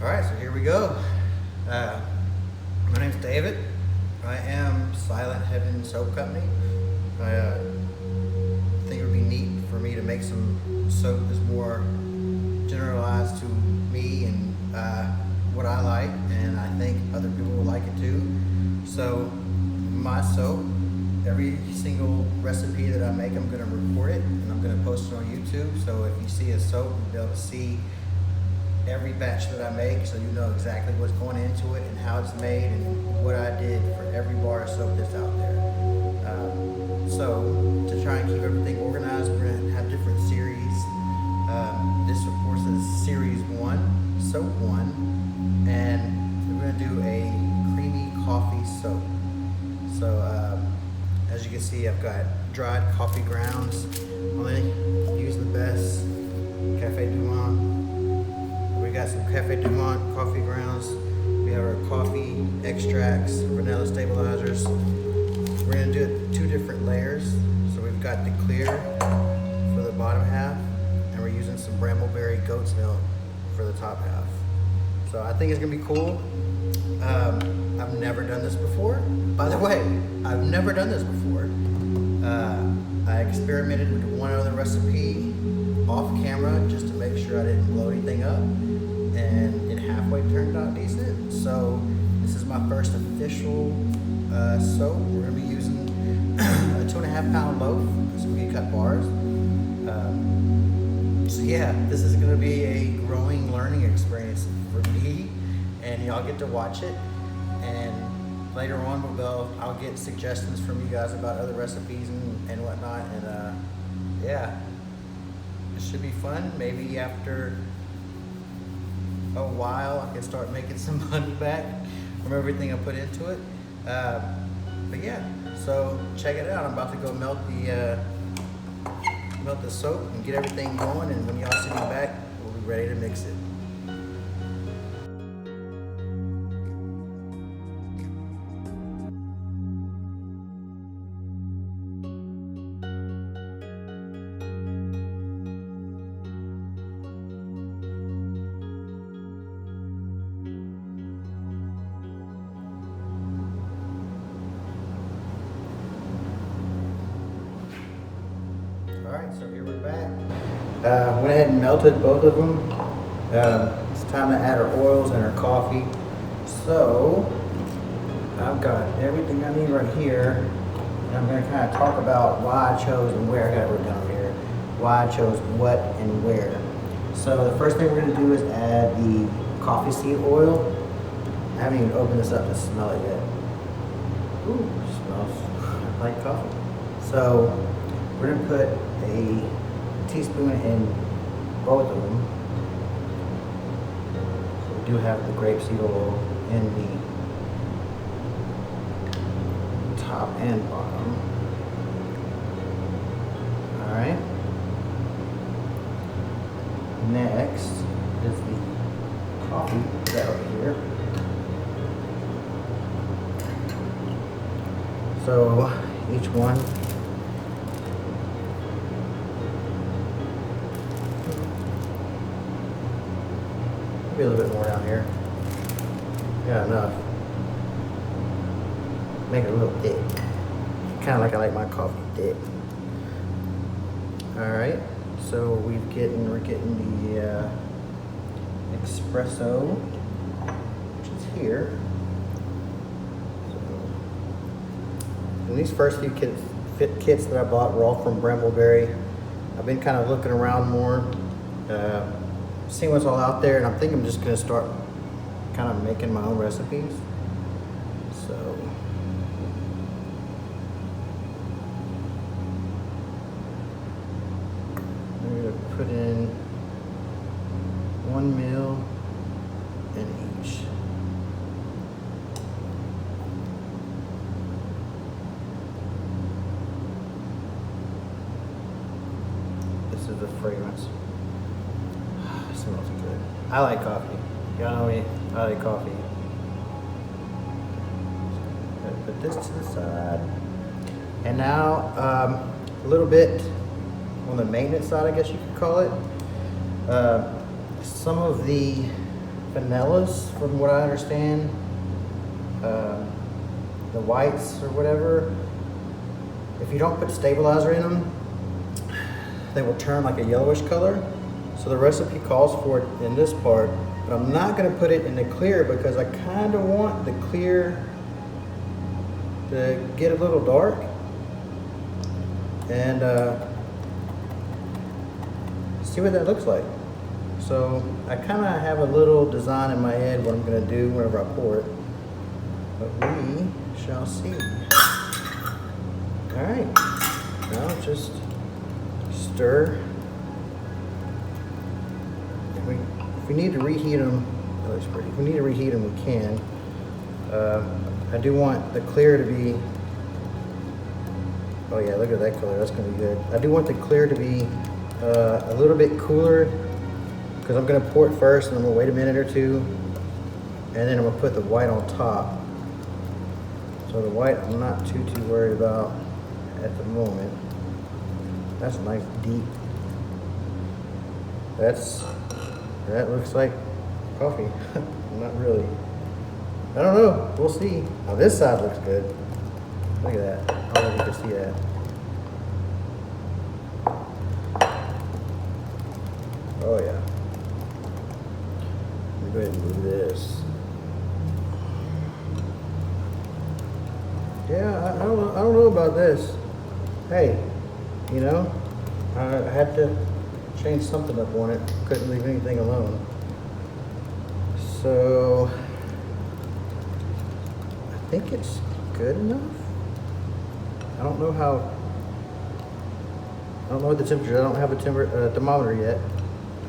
All right, so here we go. My name's David. I am SilentHeaven Soap Company. I think it would be neat for me to make some soap that's more generalized to me and what I like, and I think other people will like it too. So my soap, every single recipe that I make, I'm going to record it and I'm going to post it on YouTube. So if you see a soap, you'll be able to see every batch that I make, so you know exactly what's going into it and how it's made and what I did for every bar of soap that's out there. So to try and keep everything organized, we're going to have different series. This of course is series 1, soap 1, and we're going to do a creamy coffee soap. So as you can see, I've got dried coffee grounds. Only use the best Cafe Du Monde. We got some Cafe Du Monde coffee grounds. We have our coffee extracts, vanilla stabilizers. We're gonna do it 2 different layers. So we've got the clear for the bottom half, and we're using some brambleberry goat's milk for the top half. So I think it's gonna be cool. I've never done this before. By the way, I've never done this before. I experimented with one other recipe off camera just to make sure I didn't blow anything up, and it halfway turned out decent. So this is my first official soap. We're gonna be using a 2.5 pound loaf, so we can cut bars. So yeah, this is gonna be a growing learning experience for me, and y'all get to watch it. And later on, I'll get suggestions from you guys about other recipes and whatnot. And yeah, it should be fun. Maybe after a while, I can start making some money back from everything I put into it. But yeah, so check it out. I'm about to go melt the soap and get everything going. And when y'all see me back, we'll be ready to mix it. Alright, so here we're back. Went ahead and melted both of them. It's time to add our oils and our coffee. So, I've got everything I need right here. And I'm going to kind of talk about why I chose and where I got it written down here. Why I chose what and where. So the first thing we're going to do is add the coffee seed oil. I haven't even opened this up to smell it yet. Ooh, smells like coffee. So, we're going to put a teaspoon in both of them. So we do have the grapeseed oil in the top and bottom. Alright. Next is the coffee that over here. So each one a little bit more down here. Yeah, enough. Make it a little thick. Kind of like I like my coffee thick. Alright, so we're getting the espresso, which is here. And these first few kits that I bought were all from Brambleberry. I've been kind of looking around more. Seeing what's all out there, and I think I'm just going to start kind of making my own recipes. So I'm going to put in 1 ml in each. This is the fragrance. Smells good. I like coffee. Y'all know me. I like coffee. Put this to the side. And now a little bit on the maintenance side, I guess you could call it. Some of the vanillas, from what I understand. The whites or whatever. If you don't put stabilizer in them, they will turn like a yellowish color. So the recipe calls for it in this part, but I'm not gonna put it in the clear because I kind of want the clear to get a little dark. And see what that looks like. So I kind of have a little design in my head what I'm gonna do whenever I pour it, but we shall see. All right, now just stir. If we need to reheat them, that looks pretty. If we need to reheat them, we can. I do want the clear to be, oh yeah, look at that color, that's gonna be good. I do want the clear to be a little bit cooler because I'm gonna pour it first and I'm gonna wait a minute or two and then I'm gonna put the white on top. So the white I'm not too worried about at the moment. That's a nice deep. That looks like coffee. Not really. I don't know. We'll see. Now this side looks good. Look at that. I don't know if you can see that. Oh yeah. Let me go ahead and move this. Yeah, I don't know about this. Hey, you know, I had to change something up on it. Couldn't leave anything alone. So I think it's good enough. I don't know what the temperature. I don't have a thermometer yet.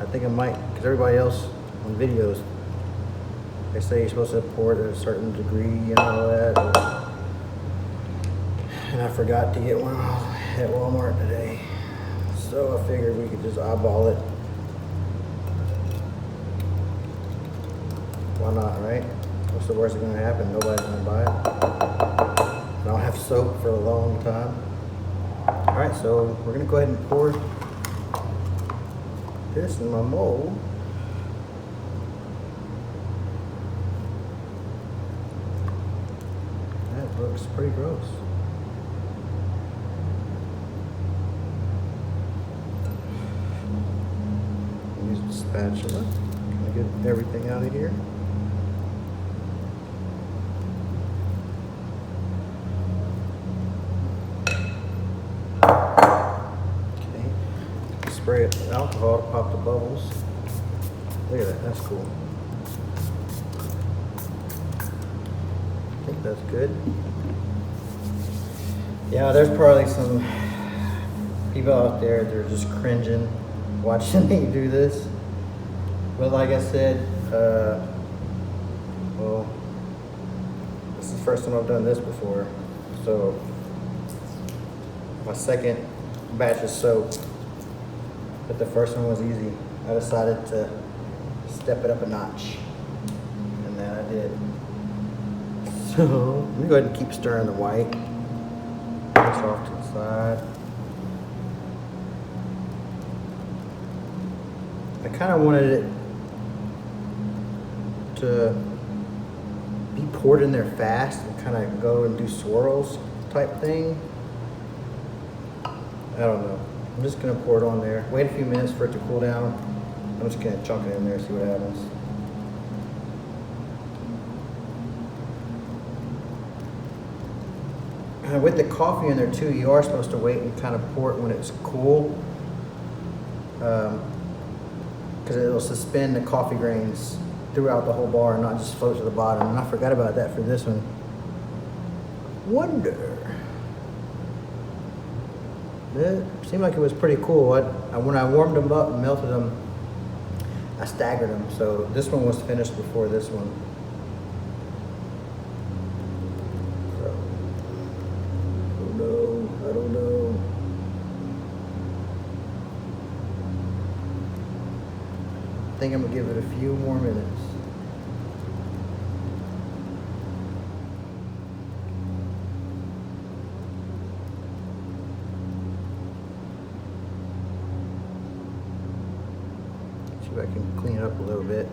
I think I might, because everybody else on videos, they say you're supposed to pour it at a certain degree and all that. And I forgot to get one at Walmart today. So I figured we could just eyeball it. Why not, right? What's the worst that's gonna happen? Nobody's gonna buy it. I don't have soap for a long time. All right, so we're gonna go ahead and pour this in my mold. That looks pretty gross. Use the spatula. Can I get everything out of here? Spray it with alcohol to pop the bubbles. Look at that, that's cool. I think that's good. Yeah, there's probably some people out there that are just cringing watching me do this. But like I said, well, this is the first time I've done this before. So, my second batch of soap. But the first one was easy. I decided to step it up a notch. And that I did. So, let me go ahead and keep stirring the white. This off to the side. I kind of wanted it to be poured in there fast and kind of go and do swirls type thing. I don't know. I'm just gonna pour it on there. Wait a few minutes for it to cool down. I'm just gonna chunk it in there and see what happens. With the coffee in there too, you are supposed to wait and kind of pour it when it's cool. Because it'll suspend the coffee grains throughout the whole bar and not just float to the bottom. And I forgot about that for this one. Wonder. It seemed like it was pretty cool. When I warmed them up and melted them, I staggered them. So this one was finished before this one. So, I don't know. I think I'm gonna give it a few more minutes. See if I can clean it up a little bit.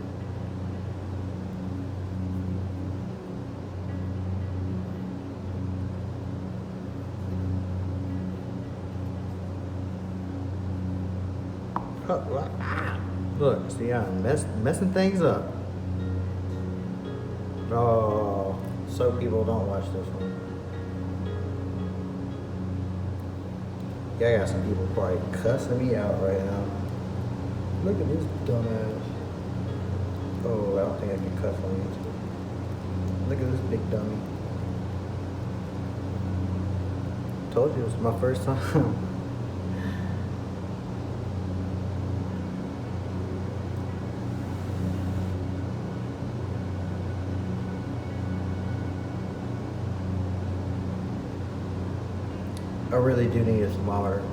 Look, see, I'm messing things up. Oh, so people don't watch this one. Yeah, I got some people probably cussing me out right now. Look at this dumbass. Oh, I don't think I can cuss on YouTube. Look at this big dummy. Told you it was my first time. I really do need a thermometer.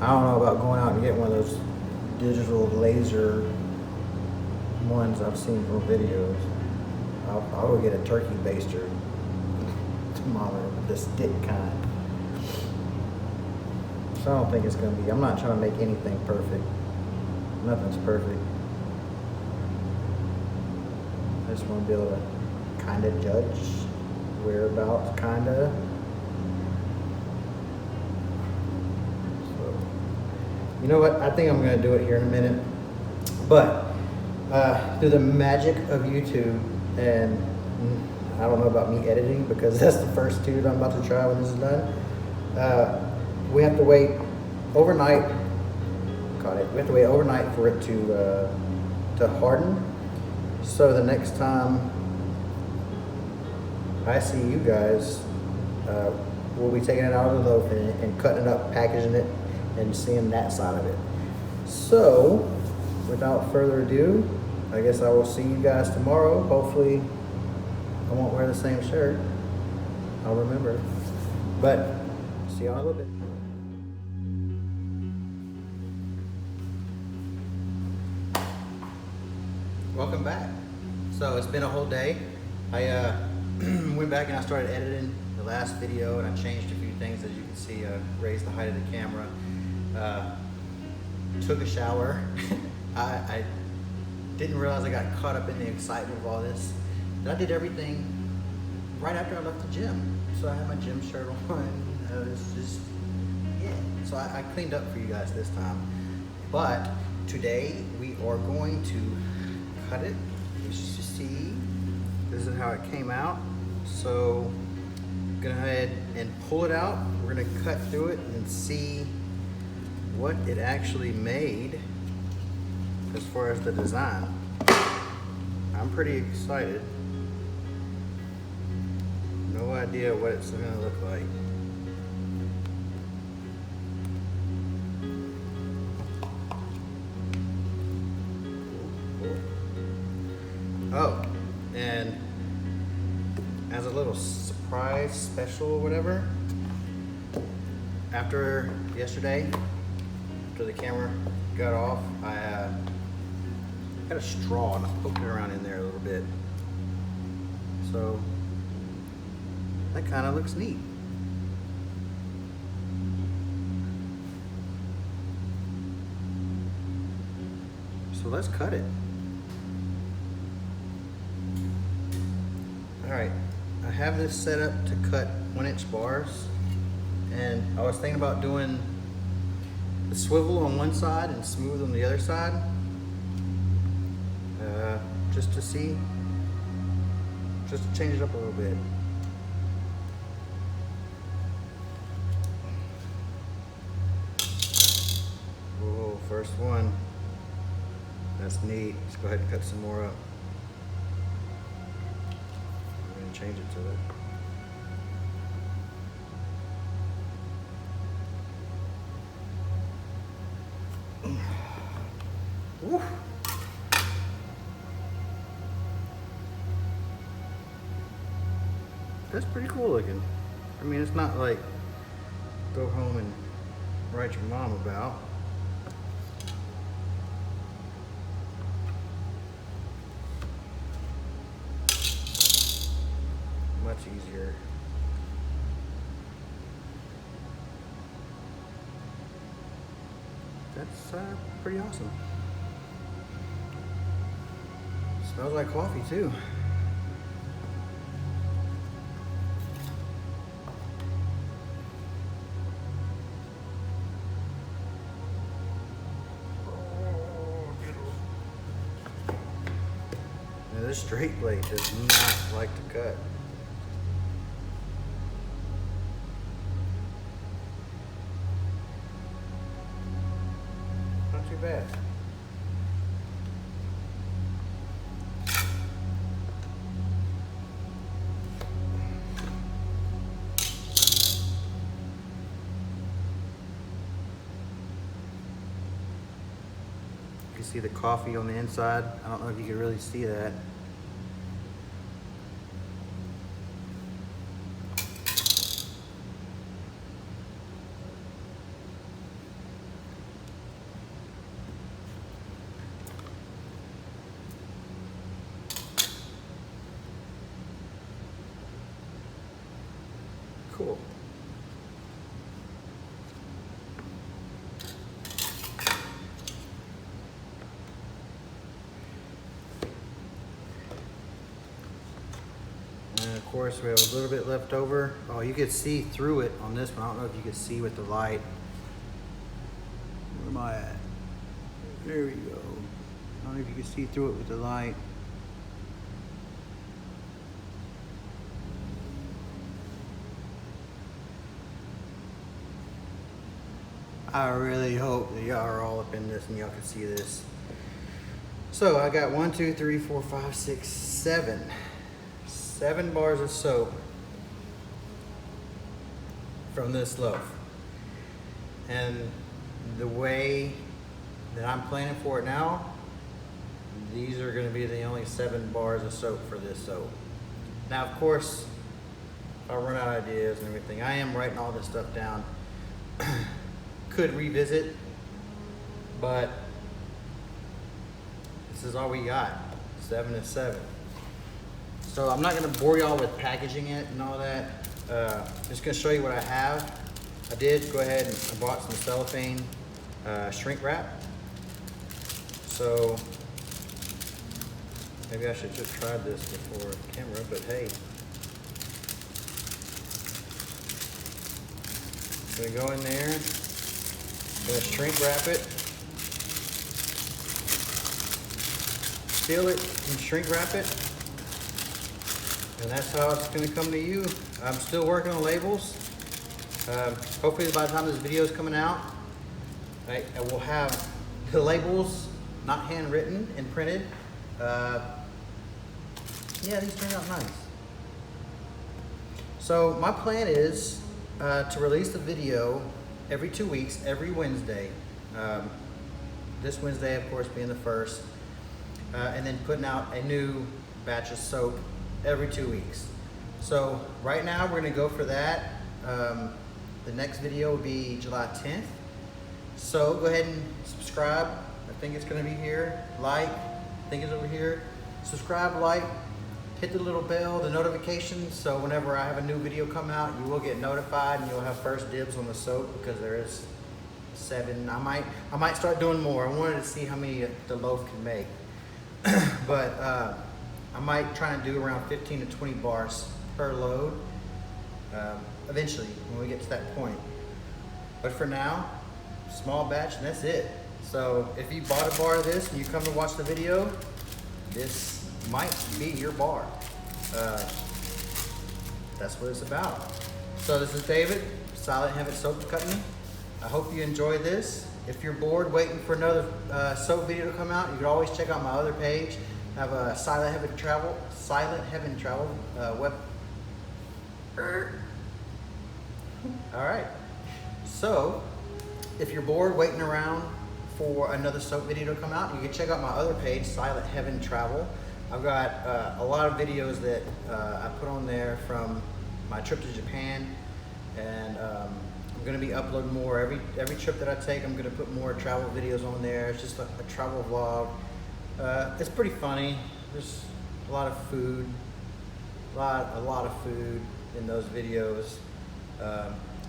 I don't know about going out and getting one of those digital laser ones I've seen from videos. I'll go get a turkey baster thermometer, the stick kind. So I don't think it's gonna be, I'm not trying to make anything perfect. Nothing's perfect. I just want to be able to kind of judge whereabouts, kind of. You know what? I think I'm going to do it here in a minute. But through the magic of YouTube, and I don't know about me editing because that's the first two that I'm about to try when this is done. We have to wait overnight. We have to wait overnight for it to harden. So the next time I see you guys, we'll be taking it out of the loaf and cutting it up, packaging it, and seeing that side of it. So, without further ado, I guess I will see you guys tomorrow. Hopefully, I won't wear the same shirt. I'll remember. But, see y'all in a little bit. Welcome back. So, it's been a whole day. I went back and I started editing the last video, and I changed a few things. As you can see, raised the height of the camera. Took a shower. I didn't realize I got caught up in the excitement of all this. But I did everything right after I left the gym. So I had my gym shirt on. It was just, yeah. So I cleaned up for you guys this time. But today we are going to cut it. As you see, this is how it came out. So I'm gonna go ahead and pull it out. We're gonna cut through it and see what it actually made as far as the design. I'm pretty excited. No idea what it's gonna look like. Oh, and as a little surprise special or whatever, after yesterday, after the camera got off, I got a straw and I poked it around in there a little bit. So that kind of looks neat. So let's cut it. All right, I have this set up to cut 1-inch bars, and I was thinking about doing the swivel on one side and smooth on the other side, just to see, just to change it up a little bit. Whoa, first one. That's neat. Let's go ahead and cut some more up. We're gonna change it to it. Woo. That's pretty cool looking. I mean, it's not like go home and write your mom about. Much easier. That's pretty awesome. Smells like coffee too. Now, this straight blade does not like to cut. Not too bad. You see the coffee on the inside. I don't know if you can really see that. Cool. And of course, we have a little bit left over. Oh, you could see through it on this one. I don't know if you could see with the light. Where am I at? There we go. I don't know if you can see through it with the light. I really hope that y'all are all up in this and y'all can see this. So I got 1, 2, 3, 4, 5, 6, 7. 7 bars of soap from this loaf. And the way that I'm planning for it now, these are gonna be the only 7 bars of soap for this soap. Now, of course, if I run out of ideas and everything, I am writing all this stuff down. Could revisit, but this is all we got. 7 is 7. So I'm not gonna bore y'all with packaging it and all that. Just gonna show you what I have. I did go ahead and I bought some cellophane shrink wrap. So maybe I should just try this before camera, but hey. Gonna go in there. Gonna shrink wrap it, seal it, and shrink wrap it, and that's how it's gonna come to you. I'm still working on labels. Hopefully by the time this video is coming out, I will have the labels not handwritten and printed. Yeah, these turned out nice. So my plan is to release the video every 2 weeks, every Wednesday. This Wednesday, of course, being the first. And then putting out a new batch of soap every 2 weeks. So right now we're gonna go for that. The next video will be July 10th. So go ahead and subscribe. I think it's gonna be here. Like, I think it's over here. Subscribe, like, hit the little bell, the notifications, so whenever I have a new video come out, you will get notified and you'll have first dibs on the soap because there is 7. I might start doing more. I wanted to see how many the loaf can make. But I might try and do around 15 to 20 bars per load eventually when we get to that point. But for now, small batch and that's it. So if you bought a bar of this and you come to watch the video, this might be your bar. That's what it's about. So this is David, SilentHeaven Soap Co. I hope you enjoyed this. If you're bored waiting for another soap video to come out, you can always check out my other page. I have a SilentHeaven Travel web. All right. So if you're bored waiting around for another soap video to come out, you can check out my other page, SilentHeaven Travel. I've got a lot of videos that I put on there from my trip to Japan, and I'm going to be uploading more. Every trip that I take, I'm going to put more travel videos on there. It's just a travel vlog. It's pretty funny. There's a lot of food, a lot of food in those videos.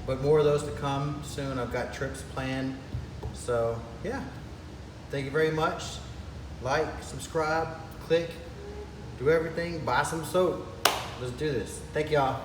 But more of those to come soon. I've got trips planned. So yeah, thank you very much. Like, subscribe, click, do everything, buy some soap. Let's do this. Thank y'all.